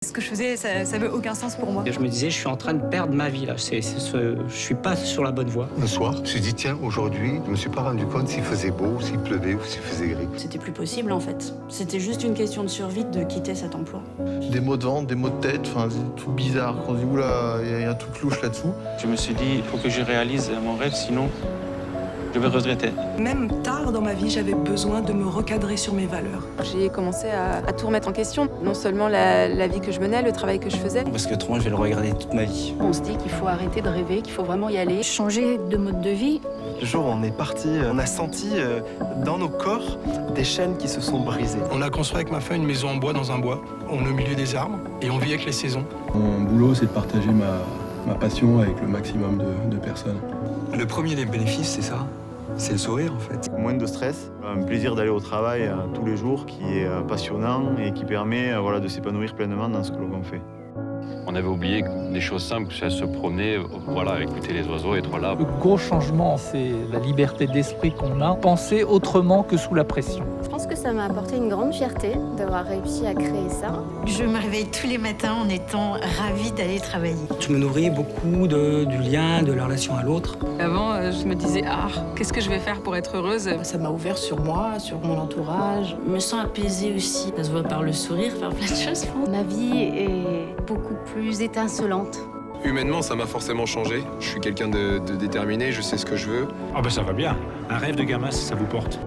Ce que je faisais, ça n'avait aucun sens pour moi. Et je me disais, je suis en train de perdre ma vie là. Je suis pas sur la bonne voie. Un soir, je me suis dit, tiens, aujourd'hui, je me suis pas rendu compte s'il faisait beau, s'il pleuvait ou s'il faisait gris. C'était plus possible en fait. C'était juste une question de survie de quitter cet emploi. Des maux de ventre, des maux de tête, enfin, c'est tout bizarre. On se dit, oula, il y a un truc louche là-dessous. Je me suis dit, il faut que je réalise mon rêve, sinon je vais regretter. Même tard dans ma vie, j'avais besoin de me recadrer sur mes valeurs. J'ai commencé à tout remettre en question. Non seulement la vie que je menais, le travail que je faisais. Parce que autrement, je vais le regarder toute ma vie. On se dit qu'il faut arrêter de rêver, qu'il faut vraiment y aller. Changer de mode de vie. Le jour où on est parti, on a senti dans nos corps des chaînes qui se sont brisées. On a construit avec ma femme une maison en bois dans un bois. On est au milieu des arbres et on vit avec les saisons. Mon boulot, c'est de partager ma passion avec le maximum de personnes. Le premier des bénéfices, c'est ça. C'est le sourire, en fait. Moins de stress, un plaisir d'aller au travail tous les jours qui est passionnant et qui permet de s'épanouir pleinement dans ce que l'on fait. On avait oublié des choses simples, c'est se promener, écouter les oiseaux, être là. Le gros changement, c'est la liberté d'esprit qu'on a, penser autrement que sous la pression. Je pense que ça m'a apporté une grande fierté d'avoir réussi à créer ça. Je me réveille tous les matins en étant ravie d'aller travailler. Je me nourris beaucoup du lien, de la relation à l'autre. Avant, je me disais, qu'est-ce que je vais faire pour être heureuse ? Ça m'a ouvert sur moi, sur mon entourage. Je me sens apaisée aussi. Ça se voit par le sourire, par plein de choses. Ma vie est beaucoup plus étincelante. Humainement, ça m'a forcément changé. Je suis quelqu'un de déterminé, je sais ce que je veux. Ah ça va bien. Un rêve de gamin, ça vous porte.